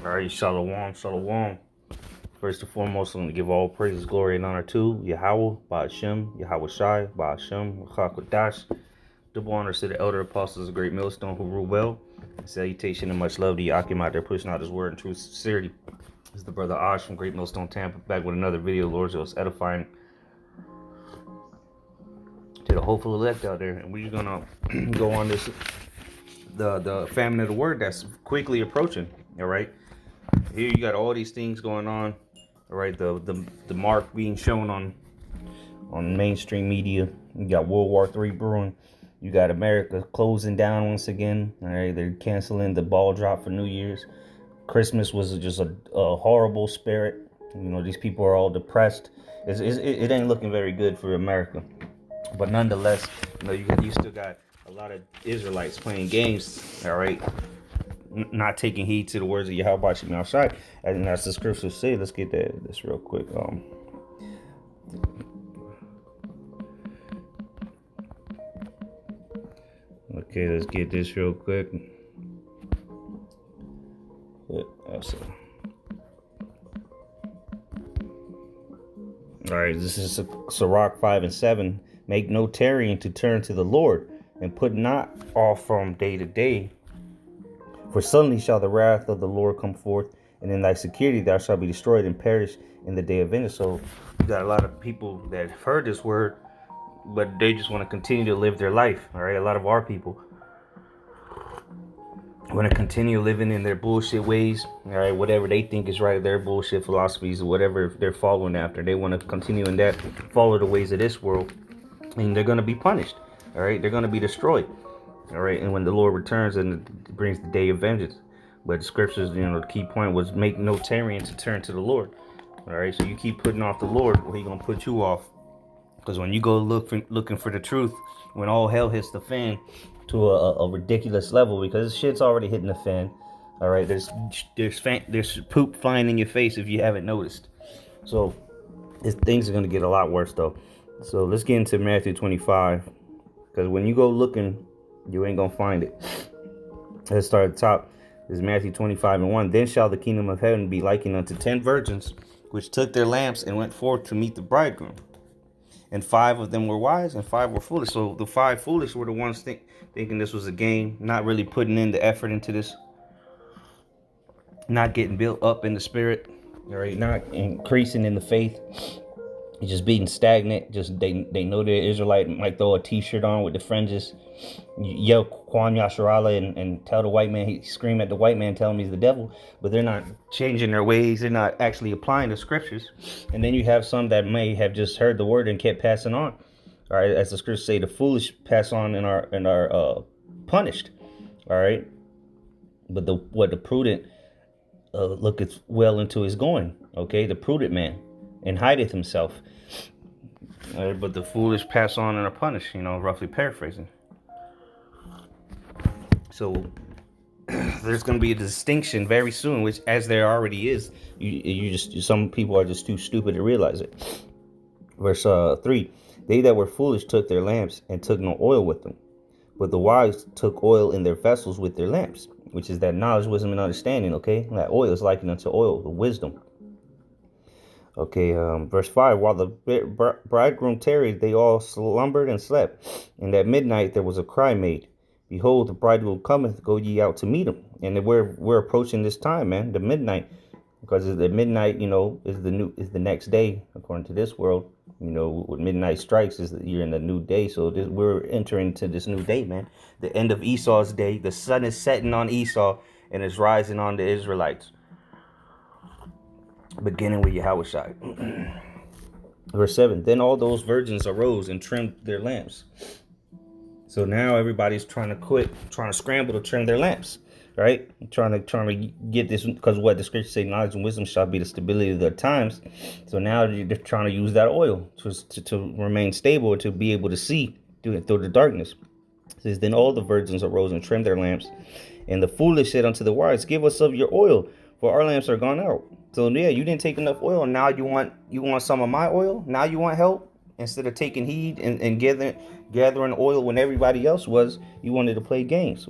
All right, shalom, shalom. First and foremost, I'm going to give all praises, glory, and honor to Yahweh, Ba'ashem, Yahweh Shai, Ba'ashem, Chakodash. Double honors to the elder apostles of Great Millstone who rule well. Salutation and much love to Yakim out there pushing out his word in true sincerity. This is the brother Osh from Great Millstone, Tampa, back with another video. Lord, it was edifying to the hopeful elect out there. And we're going to go on this, the famine of the word that's quickly approaching, all right? Here you got all these things going on, all right? The mark being shown on mainstream media. You got World War III brewing. You got America closing down once again. All right, they're canceling the ball drop for New Year's. Christmas was just a horrible spirit. You know, these people are all depressed. It ain't looking very good for America. But nonetheless, you know, you still got a lot of Israelites playing games. All right. Not taking heed to the words of Yahweh Shem outside, and as the scriptures say. Let's get this real quick. Okay, let's get this real quick. All right, this is Sirach 5 and 7. Make no tarrying to turn to the Lord, and put not off from day to day. For suddenly shall the wrath of the Lord come forth, and in thy security thou shalt be destroyed and perish in the day of vengeance. So you got a lot of people that have heard this word, but they just want to continue to live their life. All right, a lot of our people want to continue living in their bullshit ways. All right, whatever they think is right, their bullshit philosophies or whatever they're following after. They want to continue in that, follow the ways of this world, and they're going to be punished. All right, they're going to be destroyed. All right, and when the Lord returns and brings the day of vengeance. But the scriptures, you know, the key point was make no tarrying to turn to the Lord. All right, so you keep putting off the Lord, well, He's gonna put you off. Because when you go looking for the truth, when all hell hits the fan to a ridiculous level, because this shit's already hitting the fan. All right, there's poop flying in your face if you haven't noticed. So things are gonna get a lot worse though. So let's get into Matthew 25, because when you go looking, you ain't gonna find it. Let's start at the top. This is Matthew 25 and 1. Then shall the kingdom of heaven be likened unto 10 virgins, which took their lamps and went forth to meet the bridegroom. And 5 of them were wise, and 5 were foolish. So the 5 foolish were the ones thinking this was a game, not really putting in the effort into this, not getting built up in the spirit, all right, not increasing in the faith. Just being stagnant. Just they know they're Israelite, might throw a t-shirt on with the fringes, yell Kwam Yasharala and tell the white man, he scream at the white man, tell him he's the devil, but they're not changing their ways. They're not actually applying the scriptures. And then you have some that may have just heard the word and kept passing on. All right, as the scriptures say, the foolish pass on and are punished. All right, but the prudent looketh well into his going. Okay, the prudent man and hideth himself. But the foolish pass on and are punished, you know, roughly paraphrasing. So there's going to be a distinction very soon, which, as there already is, some people are just too stupid to realize it. Verse 3, they that were foolish took their lamps and took no oil with them, but the wise took oil in their vessels with their lamps, which is that knowledge, wisdom, and understanding. Okay, that oil is likened unto oil, the wisdom. Okay, verse 5, while the bridegroom tarried, they all slumbered and slept. And at midnight there was a cry made, behold, the bridegroom cometh, go ye out to meet him. And we're approaching this time, man, the midnight, because the midnight, you know, is the next day, according to this world. You know, when midnight strikes, you're in the new day. So we're entering to this new day, man. The end of Esau's day. The sun is setting on Esau and it's rising on the Israelites. Beginning with Yahweh Shai. Verse 7, then all those virgins arose and trimmed their lamps. So now everybody's trying to scramble to trim their lamps, right? Trying to get this, because what the scriptures say, knowledge and wisdom shall be the stability of their times. So now they're trying to use that oil to remain stable, to be able to see through the darkness. It says, then all the virgins arose and trimmed their lamps. And the foolish said unto the wise, give us of your oil, for our lamps are gone out. So yeah, you didn't take enough oil. Now you want some of my oil. Now you want help. Instead of taking heed and gathering oil when everybody else was, you wanted to play games.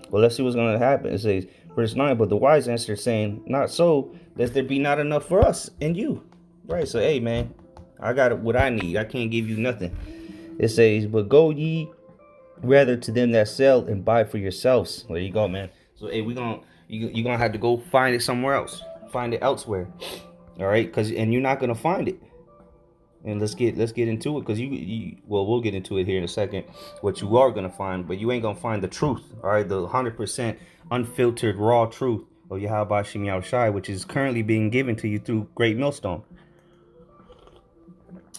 Well, let's see what's going to happen. It says, Verse 9, but the wise answered, saying, not so, lest there be not enough for us and you. Right, so, hey, man, I got what I need. I can't give you nothing. It says, but go ye rather to them that sell and buy for yourselves. There you go, man. So, hey, you're gonna have to go find it somewhere else. Find it elsewhere. All right, and you're not gonna find it. And let's get into it, because we'll get into it here in a second, what you are gonna find, but you ain't gonna find the truth. All right, the 100% unfiltered raw truth of Yahweh Shem Yahushai, which is currently being given to you through Great Millstone.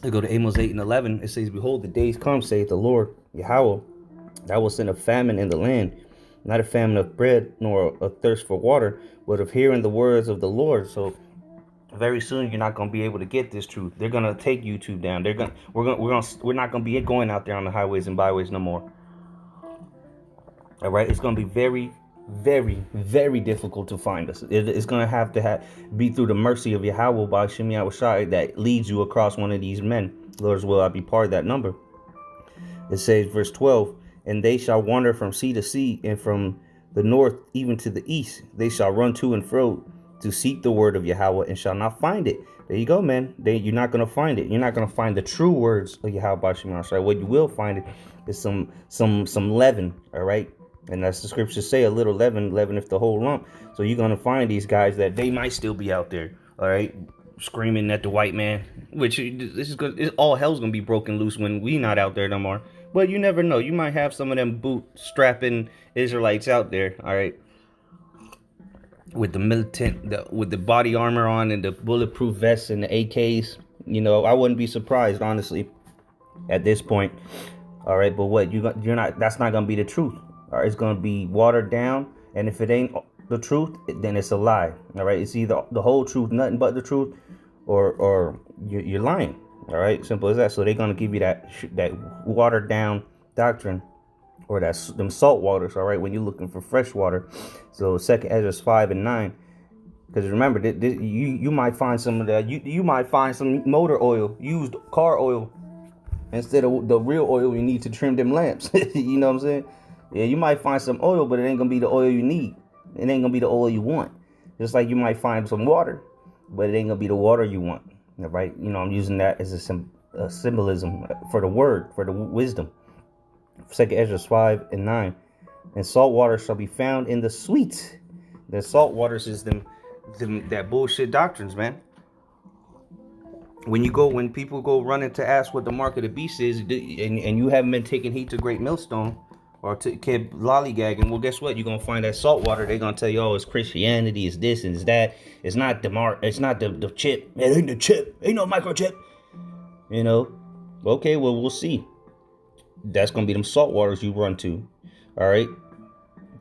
We go to Amos 8:11. It says, behold, the days come, saith the Lord Yahweh, that I will send a famine in the land, not a famine of bread, nor a thirst for water, but of hearing the words of the Lord. So very soon you're not gonna be able to get this truth. They're gonna take YouTube down. We're not gonna be going out there on the highways and byways no more. All right, it's gonna be very, very, very difficult to find us. It's gonna have to be through the mercy of Yahweh by Shem Yahushai that leads you across one of these men. Lord's will, I be part of that number. It says, verse 12, and they shall wander from sea to sea, and from the north even to the east. They shall run to and fro to seek the word of Yahweh, and shall not find it. There you go, man. You're not going to find it. You're not going to find the true words of Yahweh Shem Yahushai. What you will find is some leaven, all right? And that's the scriptures say, a little leaven if the whole lump. So you're going to find these guys that they might still be out there, all right, screaming at the white man, which all hell's going to be broken loose when we not out there no more. But you never know. You might have some of them bootstrapping Israelites out there, all right, with with the body armor on and the bulletproof vests and the AKs. You know, I wouldn't be surprised, honestly, at this point. All right, but what you're not, that's not gonna be the truth. All right, it's gonna be watered down, and if it ain't the truth, then it's a lie. All right, it's either the whole truth, nothing but the truth, or you're lying. All right, simple as that. So they're gonna give you that watered down doctrine, or them salt waters, all right, when you're looking for fresh water. So 2nd Ezra 5 and 9, because remember, you might find some of that. You might find some motor oil, used car oil, instead of the real oil you need to trim them lamps. You know what I'm saying? Yeah, you might find some oil, but it ain't gonna be the oil you need. It ain't gonna be the oil you want. Just like you might find some water, but it ain't gonna be the water you want. All right? You know, I'm using that as a symbolism for the word, for the wisdom. 2nd Ezra 5 and 9. And salt water shall be found in the sweet. The salt waters is that bullshit doctrines, man. When people go running to ask what the mark of the beast is, and you haven't been taking heed to Great Millstone, or to keep lollygagging, well, guess what? You're gonna find that salt water. They're gonna tell you, oh, it's Christianity, it's this and it's that. It's not the mark. It's not the chip. It ain't the chip. Ain't no microchip. You know? Okay, well, we'll see. That's gonna be them salt waters you run to. All right.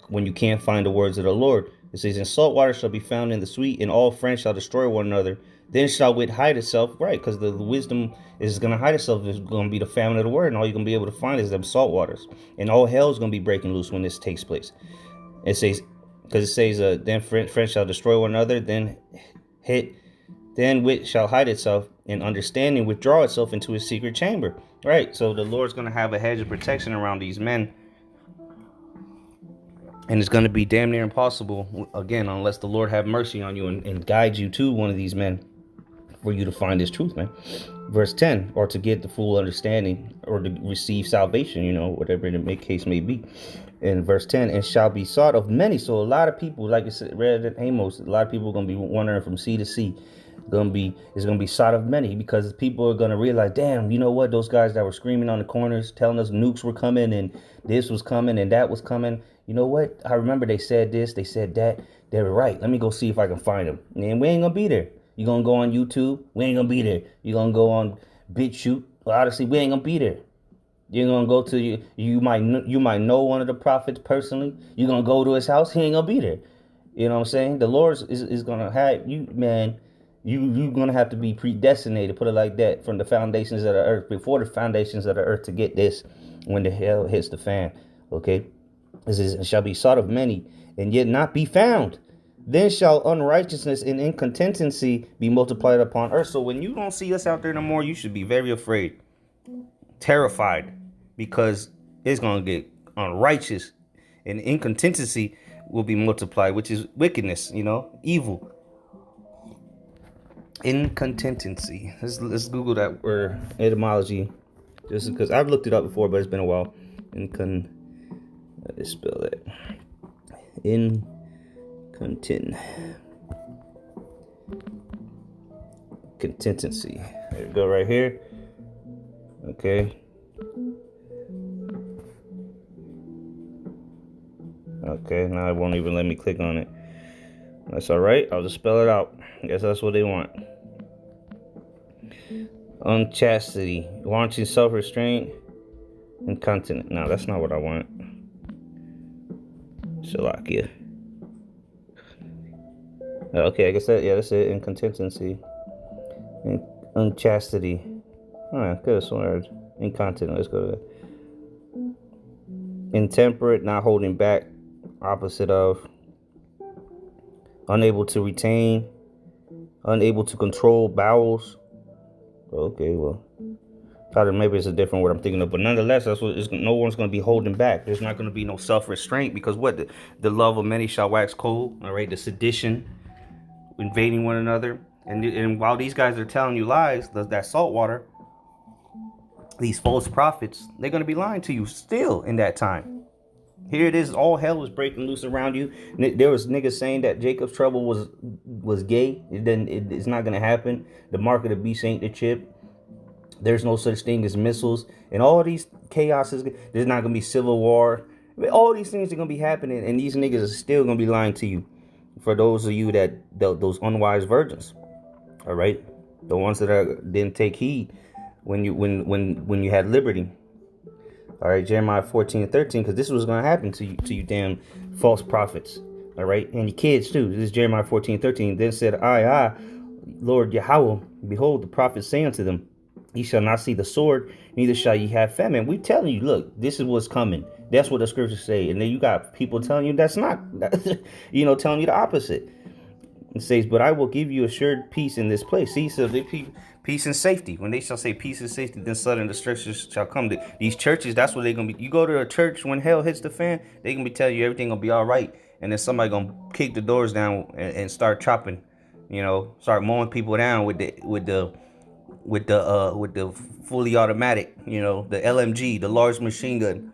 When you can't find the words of the Lord, it says, and salt water shall be found in the sweet, and all friends shall destroy one another. Then shall wit hide itself, right? Because the wisdom is going to hide itself. It's going to be the famine of the word, and all you're going to be able to find is them salt waters. And all hell is going to be breaking loose when this takes place. It says, because it says, then friends shall destroy one another. Then wit shall hide itself, and understanding withdraw itself into his secret chamber. Right? So the Lord's going to have a hedge of protection around these men. And it's going to be damn near impossible, again, unless the Lord have mercy on you and guide you to one of these men, for you to find this truth, man. Verse 10, or to get the full understanding, or to receive salvation, you know, whatever the case may be. In verse 10, and shall be sought of many. So a lot of people, like I said, read in Amos, a lot of people are going to be wandering from sea to sea. It's going to be sought of many, because people are going to realize, damn, you know what, those guys that were screaming on the corners, telling us nukes were coming, and this was coming, and that was coming. You know what? I remember they said this, they said that. They were right. Let me go see if I can find them. And we ain't going to be there. You're going to go on YouTube. We ain't going to be there. You're going to go on BitChute. Honestly, we ain't going to be there. You're going to go to, you might know one of the prophets personally. You're going to go to his house. He ain't going to be there. You know what I'm saying? The Lord is going to have you, man. You're going to have to be predestinated, put it like that, from the foundations of the earth, before the foundations of the earth, to get this when the hell hits the fan. Okay? This is, shall be sought of many, and yet not be found. Then shall unrighteousness and incontinency be multiplied upon earth. So when you don't see us out there no more, you should be very afraid, terrified, because it's going to get unrighteous and incontinency. will be multiplied, which is wickedness, evil. Incontinency. Let's Google that word etymology, just because I've looked it up before, but it's been a while. Let's spell that. Continency. There we go, right here. Okay. Okay, now it won't even let me click on it. That's all right. I'll just spell it out. I guess that's what they want. Unchastity, wanting self-restraint, incontinent. No, that's not what I want. Shalakia. Okay, I guess that's it. Incontinency, unchastity. All right, could have sworn incontinent. Let's go to that. Intemperate, not holding back. Opposite of. Unable to retain, unable to control bowels. Okay, well, probably maybe it's a different word I'm thinking of, but nonetheless, that's what no one's going to be holding back. There's not going to be no self-restraint, because what the love of many shall wax cold. All right, the sedition, invading one another, and while these guys are telling you lies, that salt water, these false prophets, they're going to be lying to you still in that time. Here it is, all hell was breaking loose around you. There was niggas saying that Jacob's trouble was gay. It's not gonna happen. The mark of the beast ain't the chip. There's no such thing as missiles, and all these chaoses. There's not gonna be civil war. I mean, all these things are gonna be happening, and these niggas are still gonna be lying to you. For those of you those unwise virgins, all right, the ones that didn't take heed when you had liberty. All right, Jeremiah 14:13, because this was going to happen to you damn false prophets. All right, and your kids too. This is Jeremiah 14:13. Then said I, Lord Yahweh, behold, the prophets say unto them, ye shall not see the sword, neither shall ye have famine. We telling you, look, this is what's coming. That's what the scriptures say. And then you got people telling you that's not, telling you the opposite. It says, but I will give you assured peace in this place. See, so peace and safety. When they shall say peace and safety, then sudden destruction shall come. These churches, that's what they're going to be. You go to a church when hell hits the fan, they going to be telling you everything going to be all right. And then somebody going to kick the doors down and start chopping, start mowing people down with the fully automatic, the LMG, the large machine gun.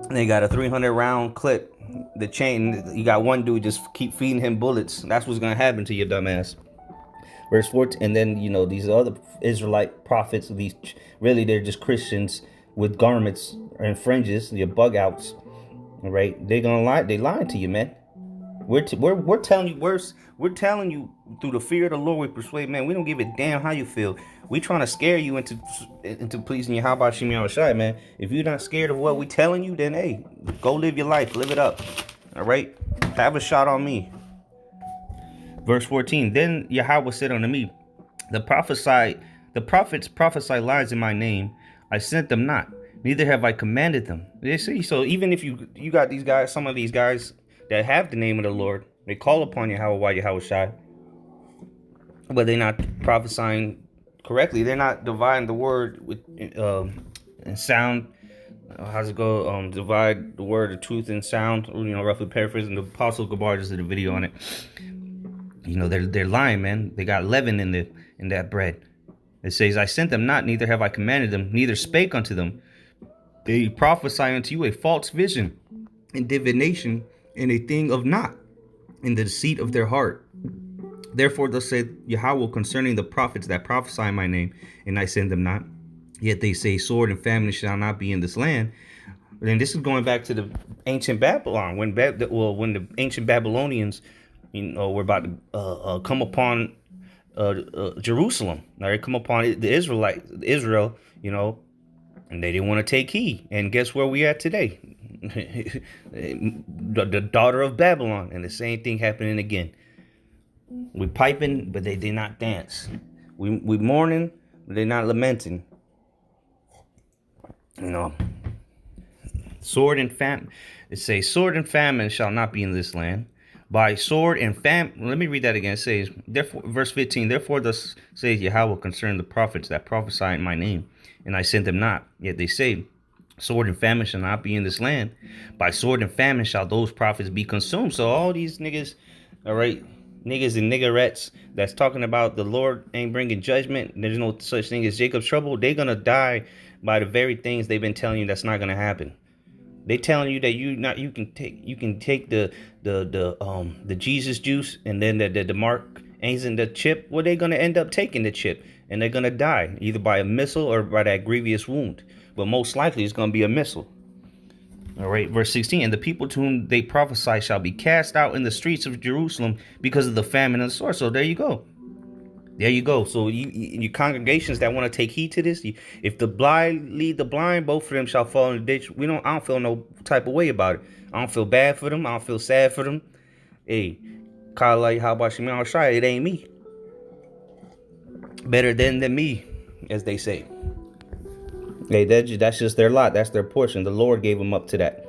And they got a 300 round clip. The chain, you got one dude just keep feeding him bullets. That's what's going to happen to your dumbass. Verse 14, and then, these other Israelite prophets, they're just Christians with garments and fringes, your bug outs, all right? They're going to lie. They lying to you, man. We're telling you worse. We're telling you through the fear of the Lord, we persuade, man. We don't give a damn how you feel. We trying to scare you into pleasing you. How about Shimi Awashai, man? If you're not scared of what we telling you, then hey, go live your life, live it up. All right, have a shot on me. Verse 14. Then Yahweh said unto me, the prophets prophesy lies in my name. I sent them not, neither have I commanded them. You see, so even if you got these guys, some of these guys that have the name of the Lord, they call upon Yahweh Shai, but they're not prophesying correctly. They're not dividing the word with and sound. How's it go? Divide the word of truth and sound. Roughly paraphrasing. The Apostle Gabar just did a video on it. They're lying, man. They got leaven in that bread. It says, I sent them not, neither have I commanded them, neither spake unto them. They prophesy unto you a false vision and divination, and a thing of naught, in the deceit of their heart. Therefore thus saith Yahweh concerning the prophets that prophesy in my name, and I send them not. Yet they say, sword and famine shall not be in this land. And this is going back to the ancient Babylon, when the ancient Babylonians, were about to come upon Jerusalem. All right, come upon Israel, and they didn't want to take heed. And guess where we at today? the daughter of Babylon, and the same thing happening again. We piping, but they did not dance. We mourning, but they're not lamenting. Sword and famine. It says, sword and famine shall not be in this land. By sword and famine. Let me read that again. It says, therefore, verse 15. Therefore thus says Yahweh concerning the prophets that prophesy in my name, and I sent them not. Yet they say, Sword and famine shall not be in this land. By sword and famine shall those prophets be consumed. So all these niggas, all right, niggas and niggerettes that's talking about the Lord ain't bringing judgment, there's no such thing as Jacob's trouble, they gonna die by the very things they've been telling you that's not gonna happen. They telling you that you can take the Jesus juice, and then the mark ain't in the chip. Well, they're gonna end up taking the chip, and they're gonna die either by a missile or by that grievous wound. But most likely it's gonna be a missile. All right, verse 16, and the people to whom they prophesy shall be cast out in the streets of Jerusalem because of the famine and the sword. So there you go. There you go. So you congregations that want to take heed to this, if the blind lead the blind, both of them shall fall in the ditch. I don't feel no type of way about it. I don't feel bad for them. I don't feel sad for them. Hey, Kala, how about you? I'll try. It ain't me. Better than me, as they say. Hey, that's just their lot. That's their portion. The Lord gave them up to that.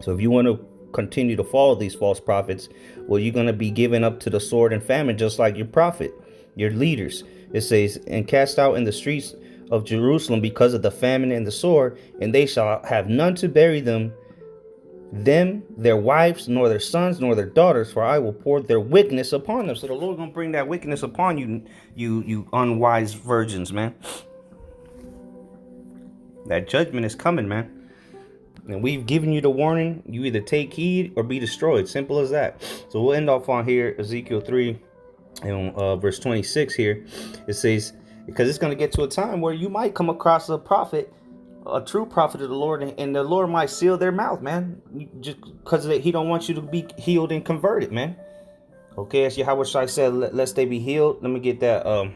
So if you want to continue to follow these false prophets, well, you're going to be given up to the sword and famine, just like your prophet, your leaders. It says, and cast out in the streets of Jerusalem because of the famine and the sword, and they shall have none to bury them, their wives, nor their sons, nor their daughters, for I will pour their wickedness upon them. So the Lord gonna bring that wickedness upon you, you unwise virgins, man. That judgment is coming, man. And we've given you the warning. You either take heed or be destroyed. Simple as that. So we'll end off on here, Ezekiel 3 and verse 26 here. It says, because it's going to get to a time where you might come across a prophet, a true prophet of the Lord, and the Lord might seal their mouth, man. Just because he don't want you to be healed and converted, man. Okay, as Yahweh said, lest they be healed. Let me get that.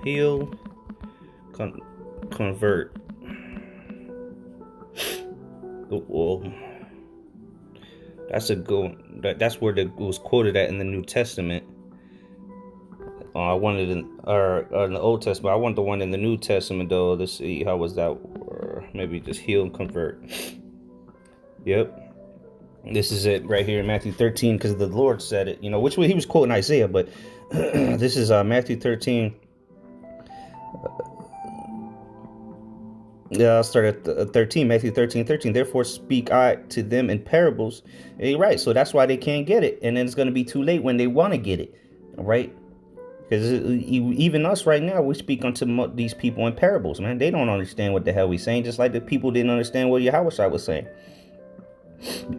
Heal, convert. Well, that's a good. That's where it was quoted at in the New Testament. I wanted in the Old Testament. I want the one in the New Testament though. Let's see, how was that? Or maybe just heal and convert. Yep. This is it right here in Matthew 13, because the Lord said it. You know, which way he was quoting Isaiah, but this is Matthew 13. I'll start at 13, Matthew 13:13. Therefore speak I to them in parables. Right, so that's why they can't get it. And then it's going to be too late when they want to get it. All right? Because even us right now, we speak unto these people in parables, man. They don't understand what the hell we're saying, just like the people didn't understand what Yahweh was saying.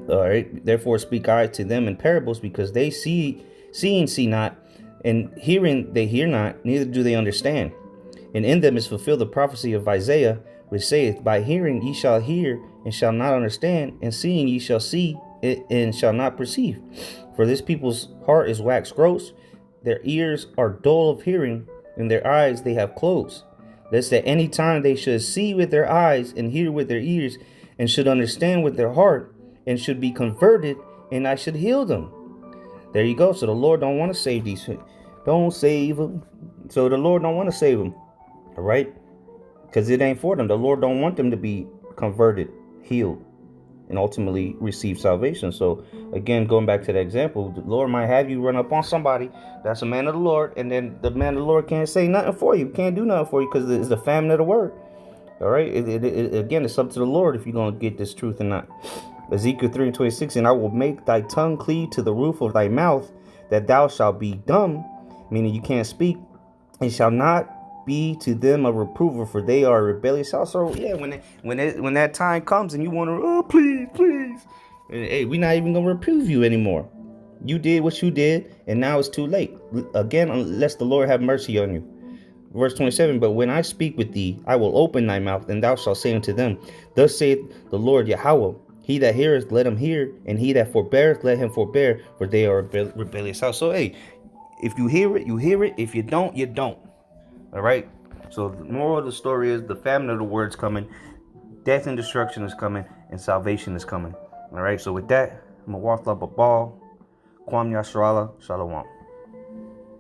All right. Therefore speak I to them in parables, because they see not, and hearing they hear not, neither do they understand. And in them is fulfilled the prophecy of Isaiah, which saith, by hearing ye shall hear and shall not understand, and seeing ye shall see and shall not perceive. For this people's heart is waxed gross, their ears are dull of hearing, and their eyes they have closed, lest at any time they should see with their eyes and hear with their ears, and should understand with their heart, and should be converted, and I should heal them. There you go. So the Lord don't want to save these. Don't save them. So the Lord don't want to save them. All right? Because it ain't for them. The Lord don't want them to be converted, healed, and ultimately receive salvation. So again, going back to the example, the Lord might have you run up on somebody that's a man of the Lord, and then the man of the Lord can't say nothing for you, can't do nothing for you, because it's the famine of the word. All right? Again, it's up to the Lord if you're going to get this truth or not. Ezekiel 3:26, and I will make thy tongue cleave to the roof of thy mouth, that thou shalt be dumb, meaning you can't speak, and shall not be to them a reprover, for they are rebellious. Also, yeah, when that time comes and you want to, oh please, hey, we're not even gonna reprove you anymore. You did what you did, and now it's too late. Again, unless the Lord have mercy on you. Verse 27, but when I speak with thee, I will open thy mouth, and thou shalt say unto them, thus saith the Lord Yahweh, he that heareth, let him hear, and he that forbeareth, let him forbear, for they are a rebellious house. So, hey, if you hear it, you hear it. If you don't, you don't. All right? So, the moral of the story is the famine of the word's coming, death and destruction is coming, and salvation is coming. All right? So, with that, I'm going to walk up a ball. Kwam Yasharala. Shalom.